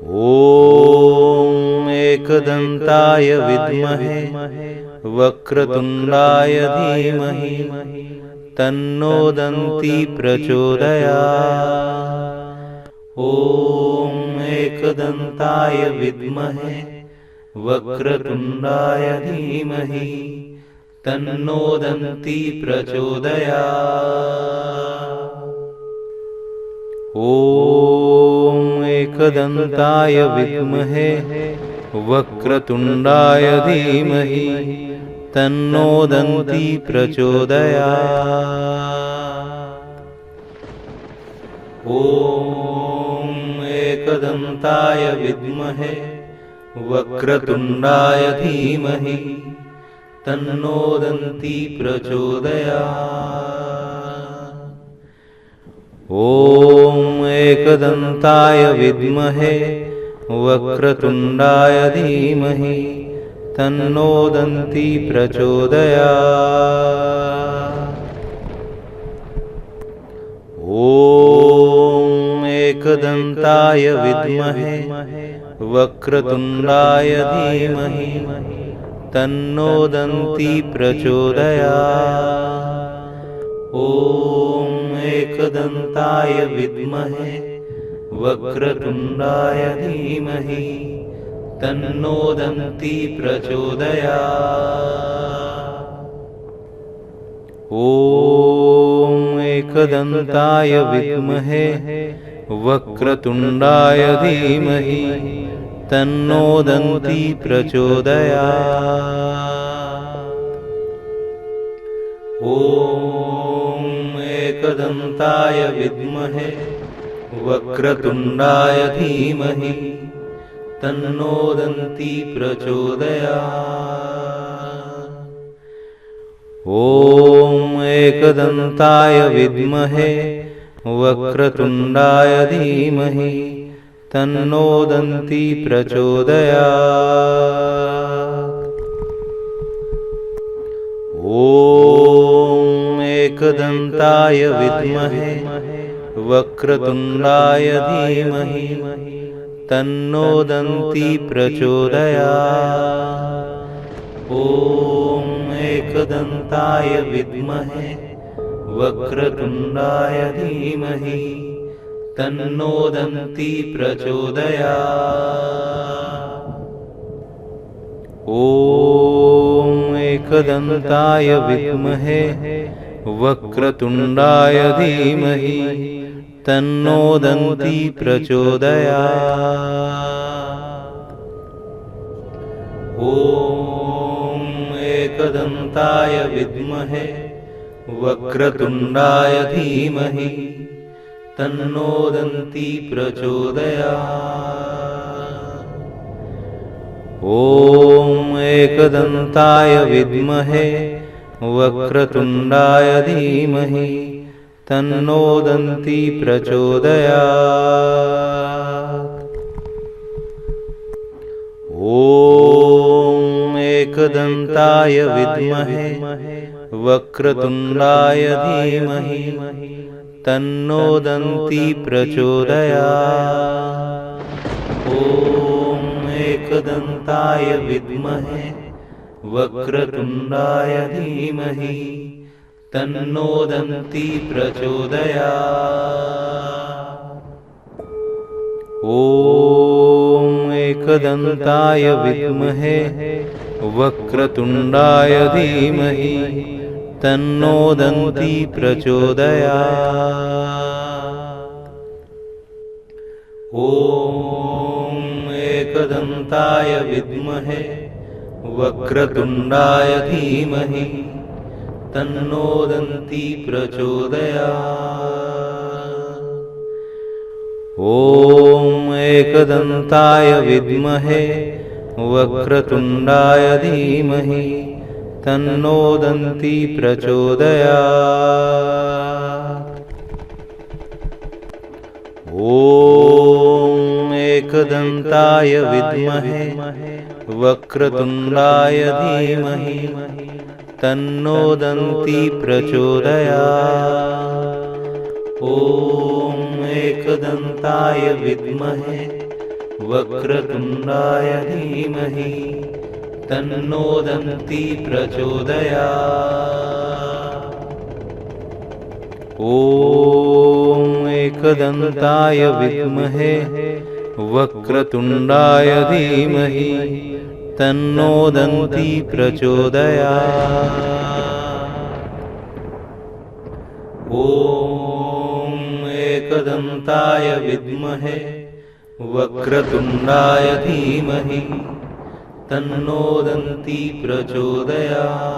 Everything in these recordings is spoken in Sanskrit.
ॐ एकदन्ताय विद्महे वक्रतुण्डाय धीमहि तन्नो दन्ती प्रचोदयात्। ॐ एकदन्ताय विद्महे वक्रतुण्डाय धीमहि तन्नो दन्ती प्रचोदयात्। ॐ एकदन्ताय विद्महे वक्रतुण्डाय धीमहि तन्नो दन्ती प्रचोदयात्। ॐ एकदन्ताय विद्महे वक्रतुण्डाय धीमहि तन्नो दन्ती प्रचोदयात्। ॐ एकदन्ताय विद्महे वक्रतुण्डाय धीमहि तन्नो दन्ती प्रचोदयात्। ॐ एकदन्ताय विद्महे वक्रतुण्डाय धीमहि तन्नो दन्ती प्रचोदयात्। ॐ एकदन्ताय विद्महे वक्रतुण्डाय धीमहि तन्नो दन्ती प्रचोदयात्। ॐ एकदन्ताय विद्महे वक्रतुण्डाय धीमहि तन्नो दन्ती प्रचोदयात्। ॐ एकदन्ताय विद्महे वक्रतुण्डाय धीमहि तन्नो दन्ती प्रचोदयात्। ॐ एकदन्ताय विद्महे वक्रतुण्डाय धीमहि तन्नो दन्ती प्रचोदयात्। ॐ एकदन्ताय विद्महे वक्रतुण्डाय धीमहि तन्नो दन्ती प्रचोदयात्। ॐ एकदन्ताय विद्महे वक्रतुण्डाय धीमहि तन्नो दन्ती प्रचोदयात्। ॐ एकदन्ताय विद्महे वक्रतुण्डाय धीमहि तन्नो दन्ती प्रचोदयात्। ॐ एकदन्ताय विद्महे वक्रतुण्डाय धीमहि तन्नो दन्ती प्रचोदयात्। ॐ एकदन्ताय विद्महे वक्रतुण्डाय धीमहि तन्नो दन्ती प्रचोदयात्। ॐ एकदन्ताय विद्महे वक्रतुण्डाय धीमहि तन्नो दन्ती प्रचोदयात्। ॐ एकदन्ताय विद्महे वक्रतुण्डाय धीमहि तन्नो दन्ती प्रचोदयात्। ॐ एकदन्ताय विद्महे वक्रतुण्डाय धीमहि तन्नो दन्ती प्रचोदयात्। ॐ एकदन्ताय विद्महे वक्रतुण्डाय धीमहि तन्नो दन्ती प्रचोदयात्। ॐ एकदन्ताय विद्महे वक्रतुण्डाय धीमहि तन्नो दन्ती प्रचोदयात्। ॐ एकदन्ताय विद्महे वक्रतुण्डाय धीमहि तन्नो दन्ती प्रचोदयात्। ॐ एकदन्ताय विद्महे वक्रतुण्डाय धीमहि तन्नो दन्ती प्रचोदयात्। ॐ एकदन्ताय विद्महे वक्रतुण्डाय धीमहि तन्नो दन्ती प्रचोदयात्। ॐ एकदन्ताय विद्महे वक्रतुण्डाय धीमहि तन्नो दन्ती प्रचोदयात्।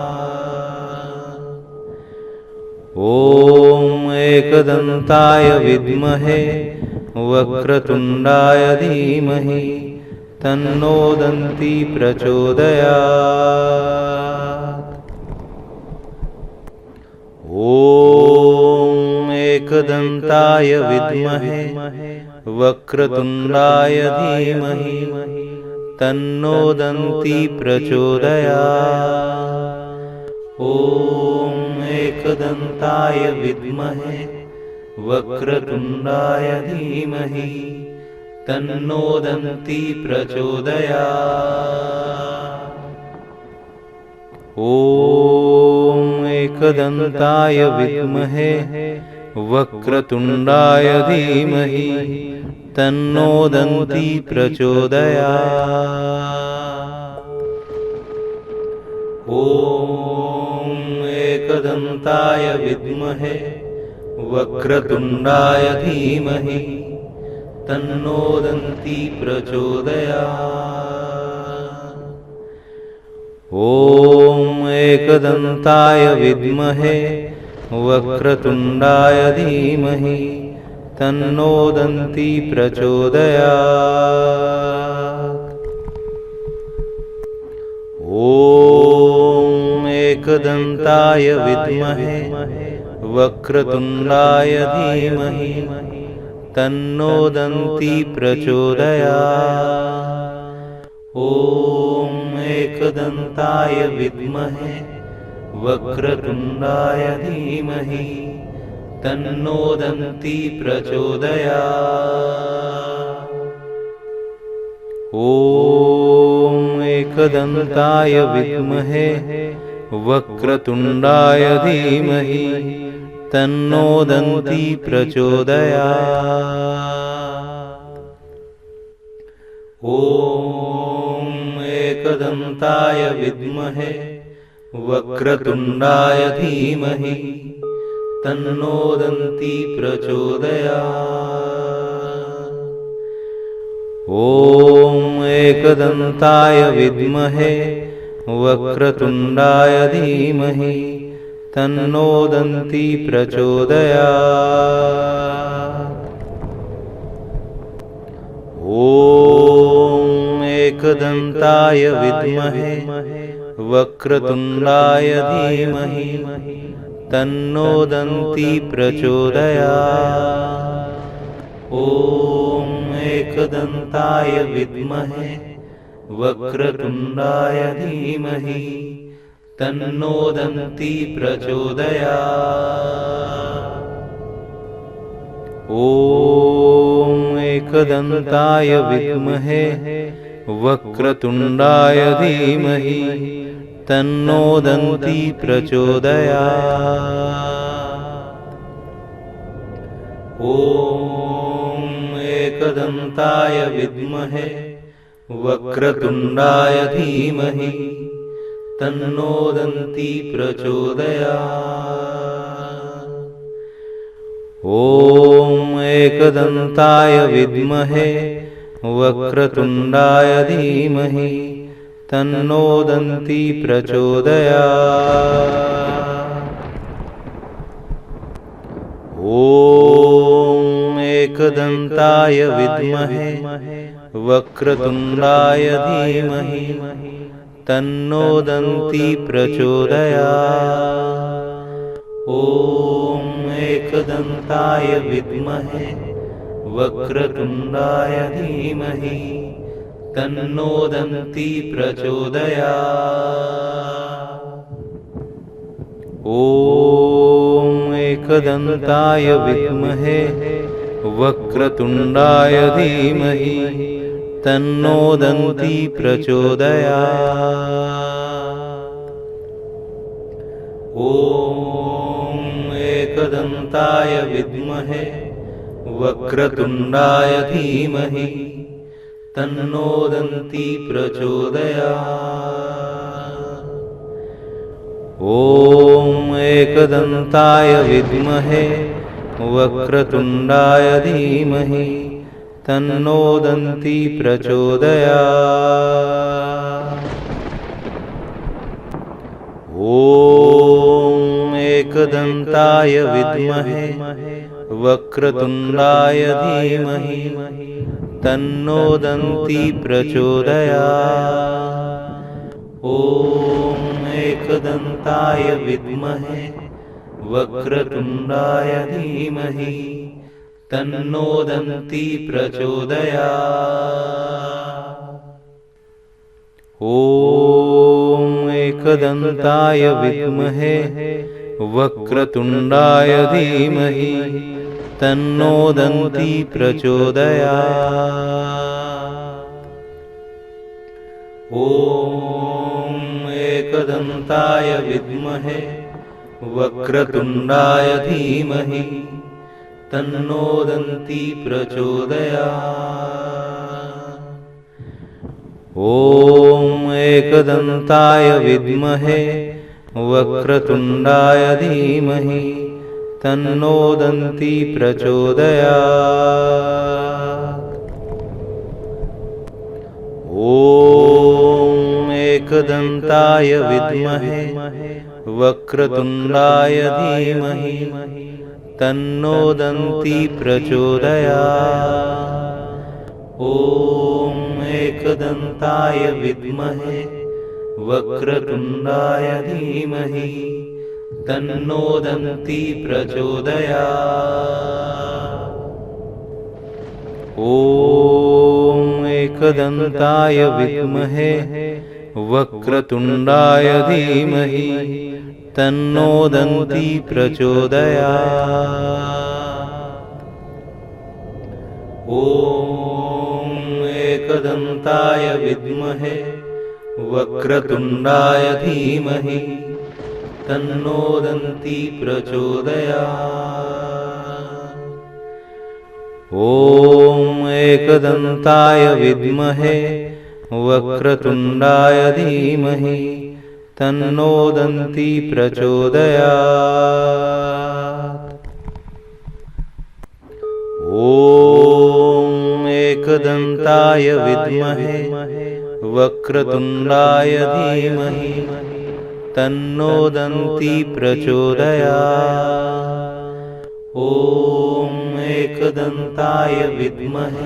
ॐ एकदन्ताय विद्महे वक्रतुण्डाय धीमहि तन्नो दन्ती प्रचोदयात्। ॐ एकदन्ताय विद्महे वक्रतुण्डाय धीमहि तन्नो दन्ती प्रचोदयात्। ॐ एकदन्ताय विद्महे वक्रतुण्डाय धीमहि तन्नो दन्ती प्रचोदयात्। ॐ एकदन्ताय विद्महे वक्रतुण्डाय धीमहि तन्नो दन्ती प्रचोदयात्। ॐ एकदन्ताय विद्महे वक्रतुण्डाय धीमहि तन्नो दन्ती प्रचोदयात्। ॐ एकदन्ताय विद्महे वक्रतुण्डाय धीमहि तन्नो दन्ती प्रचोदयात्। ॐ एकदन्ताय विद्महे वक्रतुण्डाय धीमहि तन्नो दन्ती प्रचोदयात्। ॐ एकदन्ताय विद्महे वक्रतुण्डाय धीमहि तन्नो दन्ती प्रचोदयात्। ॐ एकदन्ताय विद्महे वक्रतुण्डाय धीमहि तन्नो दन्ती प्रचोदयात्। ॐ एकदन्ताय विद्महे वक्रतुण्डाय धीमहि तन्नो दन्ती प्रचोदयात्। ॐ एकदन्ताय विद्महे वक्रतुण्डाय धीमहि तन्नो दन्ती प्रचोदयात्। ॐ एकदन्ताय विद्महे वक्रतुण्डाय धीमहि तन्नो दन्ती प्रचोदयात्। ॐ एकदन्ताय विद्महे वक्रतुण्डाय धीमहि तन्नो दन्ती प्रचोदयात्। ॐ एकदन्ताय विद्महे वक्रतुण्डाय धीमहि तन्नो दन्ती प्रचोदयात्। ॐ एकदन्ताय विद्महे वक्रतुण्डाय धीमहि तन्नो दन्ती प्रचोदयात्। ॐ एकदन्ताय विद्महे वक्रतुण्डाय धीमहि तन्नो दन्ती प्रचोदयात्। ॐ एकदन्ताय विद्महे वक्रतुण्डाय धीमहि तन्नो दन्ती प्रचोदयात्। ॐ एकदन्ताय विद्महे वक्रतुण्डाय धीमहि तन्नो दन्ती प्रचोदयात्। ॐ एकदन्ताय विद्महे वक्रतुण्डाय धीमहि तन्नो दन्ती प्रचोदयात्। ॐ एकदन्ताय विद्महे वक्रतुण्डाय धीमहि तन्नो दन्ती प्रचोदयात्। ॐ एकदन्ताय विद्महे वक्रतुण्डाय धीमहि तन्नो दन्ती प्रचोदयात्। ॐ एकदन्ताय विद्महे वक्रतुण्डाय धीमहि तन्नो दन्ती प्रचोदयात्। ॐ एकदन्ताय विद्महे वक्रतुण्डाय धीमहि तन्नो दन्ती प्रचोदयात्। ॐ एकदन्ताय विद्महे वक्रतुण्डाय धीमहि तन्नो दन्ती प्रचोदयात्। ॐ एकदन्ताय विद्महे वक्रतुण्डाय धीमहि तन्नो दन्ती प्रचोदयात्। ॐ एकदन्ताय विद्महे वक्रतुण्डाय धीमहि तन्नो दन्ती प्रचोदयात्। ॐ एकदन्ताय विद्महे वक्रतुण्डाय धीमहि तन्नो दन्ती प्रचोदयात्। ॐ एकदन्ताय विद्महे वक्रतुण्डाय धीमहि तन्नो दन्ती प्रचोदयात्। ॐ एकदन्ताय विद्महे वक्रतुण्डाय धीमहि तन्नो दन्ती प्रचोदयात्। ॐ एकदन्ताय विद्महे वक्रतुण्डाय धीमहि तन्नो दन्ती प्रचोदयात्। ॐ एकदन्ताय विद्महे वक्रतुण्डाय धीमहि तन्नो दन्ती प्रचोदयात्। ॐ एकदन्ताय विद्महे वक्रतुण्डाय धीमहि तन्नो दन्ती प्रचोदयात्। ॐ एकदन्ताय विद्महे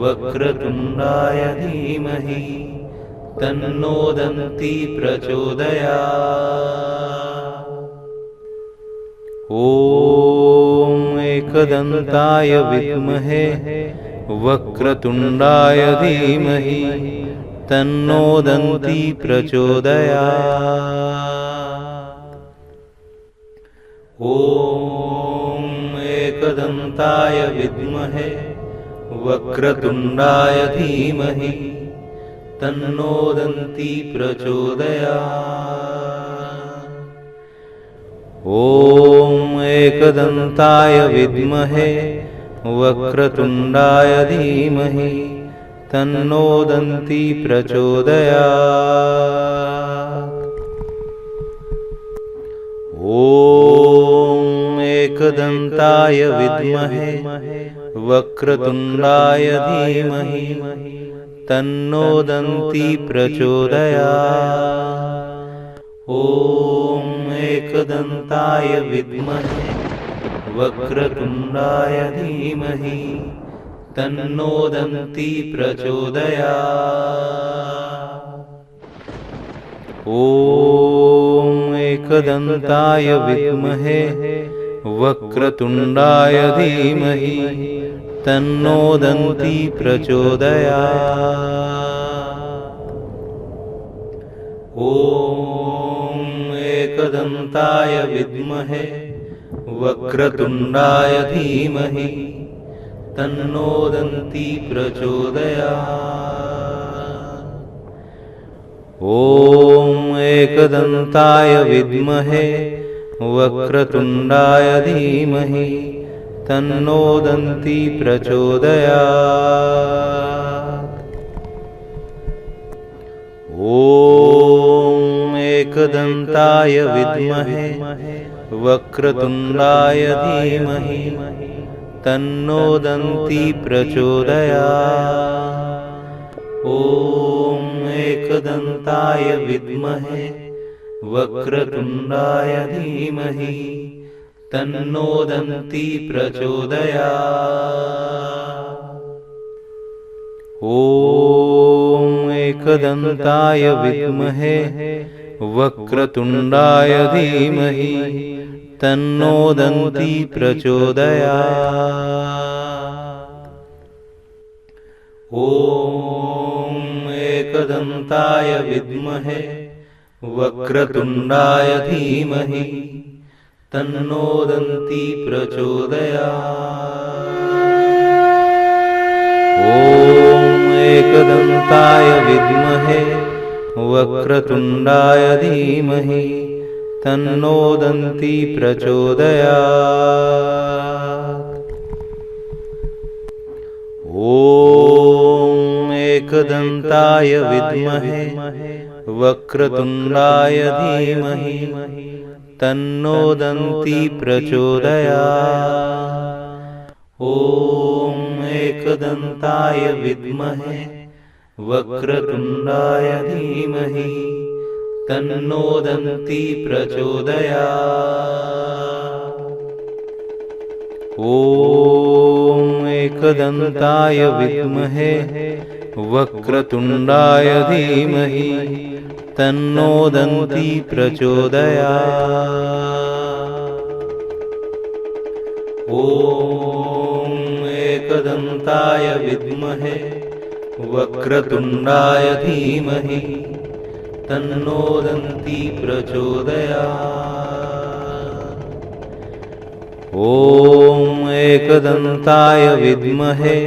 वक्रतुण्डाय धीमहि तन्नो दन्ती प्रचोदयात्। ॐ एकदन्ताय विद्महे वक्रतुण्डाय धीमहि तन्नो दन्ती प्रचोदयात्। ॐ एकदन्ताय विद्महे वक्रतुण्डाय धीमहि तन्नो दन्ती प्रचोदयात्। ॐ एकदन्ताय विद्महे वक्रतुण्डाय धीमहि तन्नो दन्ती प्रचोदयात्। ॐ एकदन्ताय विद्महे वक्रतुण्डाय धीमहि तन्नो दन्ती प्रचोदयात्। ॐ एकदन्ताय विद्महे वक्रतुण्डाय धीमहि तन्नो दन्ती प्रचोदयात्। ॐ एकदन्ताय विद्महे वक्रतुण्डाय धीमहि तन्नो दन्ती प्रचोदयात्। ॐ एकदन्ताय विद्महे वक्रतुण्डाय धीमहि तन्नो दन्ती प्रचोदयात्। ॐ एकदन्ताय विद्महे वक्रतुण्डाय धीमहि तन्नो दन्ती प्रचोदयात्। ॐ एकदन्ताय विद्महे वक्रतुण्डाय धीमहि तन्नो दन्ती प्रचोदयात्। ॐ एकदन्ताय विद्महे वक्रतुण्डाय धीमहि तन्नो दन्ती प्रचोदयात्। ॐ एकदन्ताय विद्महे वक्रतुण्डाय धीमहि तन्नो दन्ती प्रचोदयात्। ॐ एकदन्ताय विद्महे वक्रतुण्डाय धीमहि तन्नो दन्ती प्रचोदयात्। ॐ एकदन्ताय विद्महे वक्रतुण्डाय धीमहि तन्नो दन्ती प्रचोदयात्। ॐ एकदन्ताय विद्महे वक्रतुण्डाय धीमहि तन्नो दन्ती प्रचोदयात्। ॐ एकदन्ताय विद्महे वक्रतुण्डाय धीमहि तन्नो दन्ती प्रचोदयात्। ॐ एकदन्ताय विद्महे वक्रतुण्डाय धीमहि तन्नो दन्ती प्रचोदयात्। ॐ एकदन्ताय विद्महे वक्रतुण्डाय धीमहि तन्नो दन्ती प्रचोदयात्। ॐ एकदन्ताय विद्महे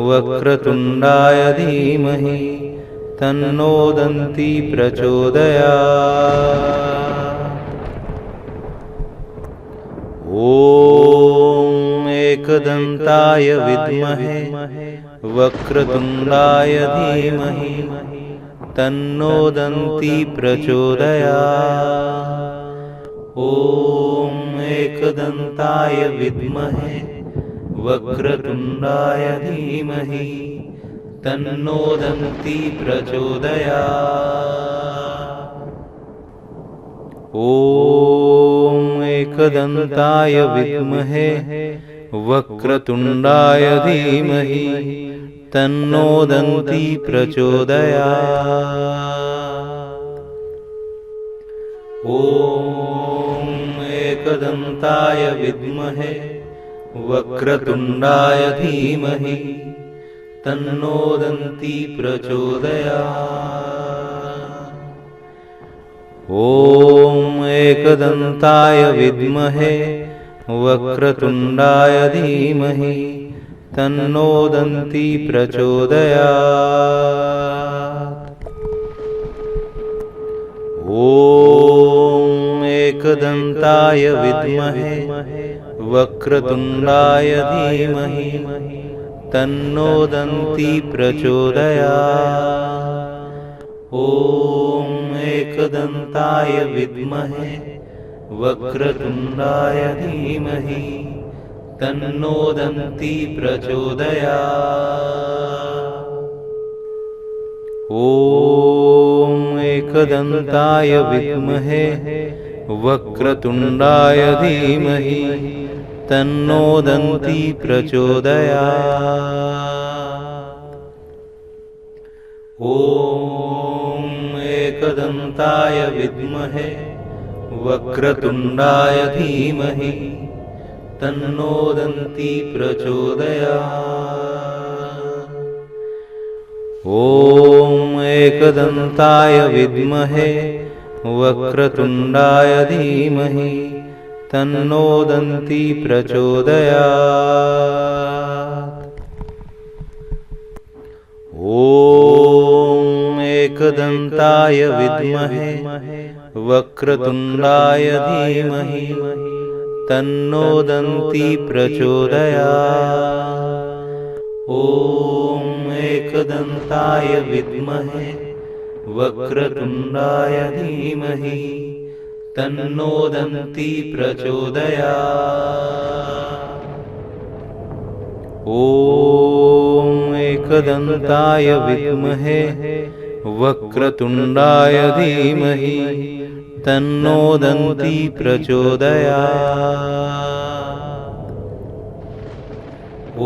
वक्रतुण्डाय धीमहि तन्नो दन्ती प्रचोदयात्। ॐ एकदन्ताय विद्महे वक्रतुण्डाय धीमहि तन्नो दन्ती प्रचोदयात्। ॐ एकदन्ताय विद्महे वक्रतुण्डाय धीमहि तन्नो दन्ती प्रचोदयात्। ॐ एकदन्ताय विद्महे वक्रतुण्डाय धीमहि तन्नो दन्ती प्रचोदयात्। ॐ एकदन्ताय विद्महे वक्रतुण्डाय धीमहि तन्नो दन्ती प्रचोदयात्। ॐ एकदन्ताय विद्महे वक्रतुण्डाय धीमहि तन्नो दन्ती प्रचोदयात्। ॐ एकदन्ताय विद्महे वक्रतुण्डाय धीमहि तन्नो दन्ती प्रचोदयात्। ॐ एकदन्ताय विद्महे वक्रतुण्डाय धीमहि तन्नो दन्ती प्रचोदयात्। ॐ एकदन्ताय विद्महे वक्रतुण्डाय धीमहि तन्नो दन्ती प्रचोदयात्। ॐ एकदन्ताय विद्महे वक्रतुण्डाय धीमहि तन्नो दन्ती प्रचोदयात्। ॐ एकदन्ताय विद्महे वक्रतुण्डाय धीमहि तन्नो दन्ती प्रचोदयात्। ॐ एकदन्ताय विद्महे वक्रतुण्डाय धीमहि तन्नो दन्ती प्रचोदयात्। ॐ एकदन्ताय विद्महे वक्रतुण्डाय धीमहि तन्नो दन्ती प्रचोदयात्। ॐ एकदन्ताय विद्महे वक्रतुण्डाय धीमहि तन्नो दन्ती प्रचोदयात्।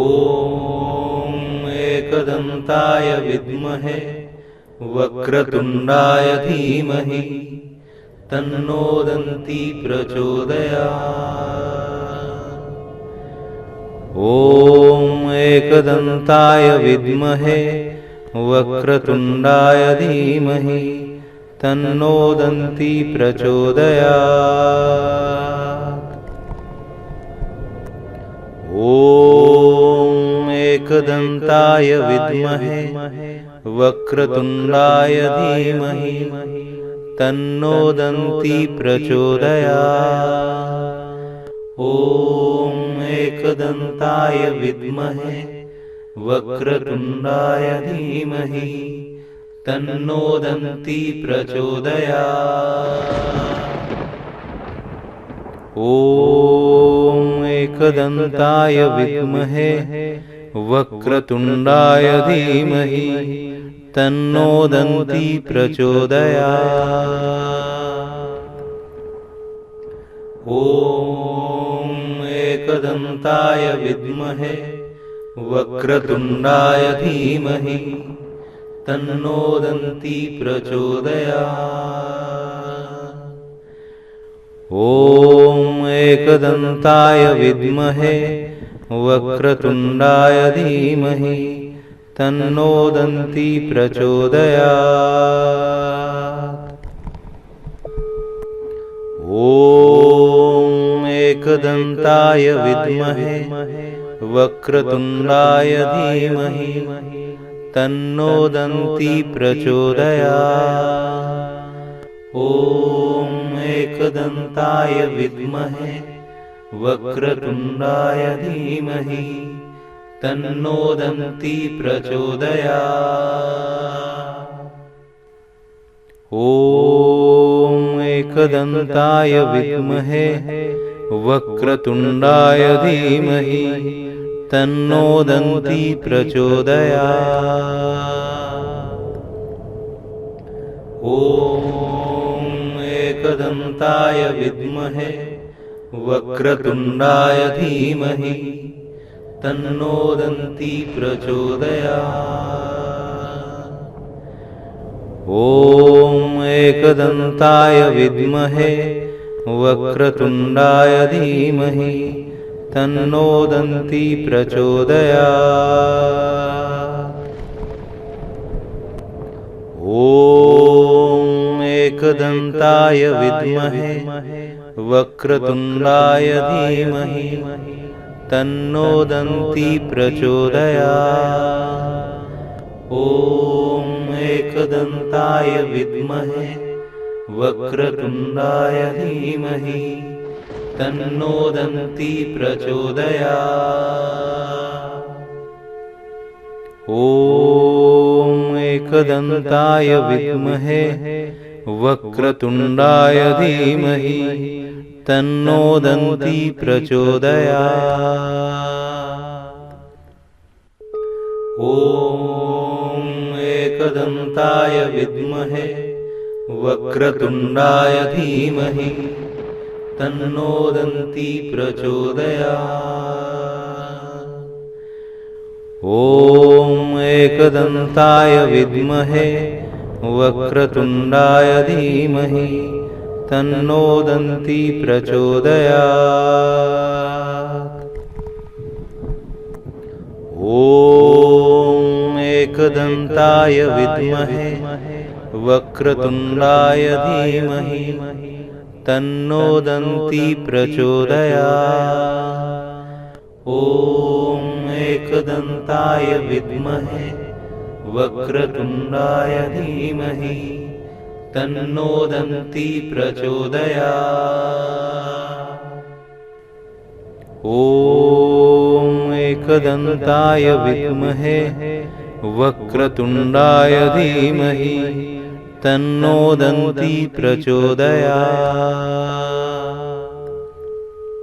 ॐ एकदन्ताय विद्महे वक्रतुण्डाय धीमहि तन्नो दन्ती प्रचोदयात्। ॐ एकदन्ताय विद्महे वक्रतुण्डाय धीमहि तन्नो दन्ती प्रचोदयात्। ॐ एकदन्ताय विद्महे वक्रतुण्डाय धीमहि तन्नो दन्ती प्रचोदयात्। ॐ एकदन्ताय विद्महे वक्रतुण्डाय धीमहि तन्नो दन्ती प्रचोदयात्। ॐ एकदन्ताय विद्महे वक्रतुण्डाय धीमहि तन्नो दन्ती प्रचोदयात्। ॐ एकदन्ताय विद्महे वक्रतुण्डाय धीमहि तन्नो दन्ती प्रचोदयात्। ॐ एकदन्ताय विद्महे वक्रतुण्डाय धीमहि तन्नो दन्ती प्रचोदयात्। ॐ एकदन्ताय विद्महे वक्रतुण्डाय धीमहि तन्नो दन्ती प्रचोदयात्। ॐ एकदन्ताय विद्महे वक्रतुण्डाय धीमहि तन्नो दन्ती प्रचोदयात्। ॐ एकदन्ताय विद्महे वक्रतुण्डाय धीमहि तन्नो दन्ती प्रचोदयात्। ॐ एकदन्ताय विद्महे वक्रतुण्डाय धीमहि तन्नो दन्ती प्रचोदयात्। ॐ एकदन्ताय विद्महे वक्रतुण्डाय धीमहि तन्नो दन्ती प्रचोदयात्। ॐ एकदन्ताय विद्महे वक्रतुण्डाय धीमहि तन्नो दन्ती प्रचोदयात्। ॐ एकदन्ताय विद्महे वक्रतुण्डाय धीमहि तन्नो दन्ती प्रचोदयात्। ॐ एकदन्ताय विद्महे वक्रतुण्डाय धीमहि तन्नो दन्ती प्रचोदयात्। ॐ एकदन्ताय विद्महे वक्रतुण्डाय धीमहि तन्नो दन्ती प्रचोदयात्। ॐ एकदन्ताय विद्महे वक्रतुण्डाय धीमहि तन्नो दन्ती प्रचोदयात्। ॐ एकदन्ताय विद्महे वक्रतुण्डाय धीमहि तन्नो दन्ती प्रचोदयात्। ॐ एकदन्ताय विद्महे वक्रतुण्डाय धीमहि तन्नो दन्ती प्रचोदयात्। ॐ एकदन्ताय विद्महे वक्रतुण्डाय धीमहि तन्नो दन्ती प्रचोदयात्।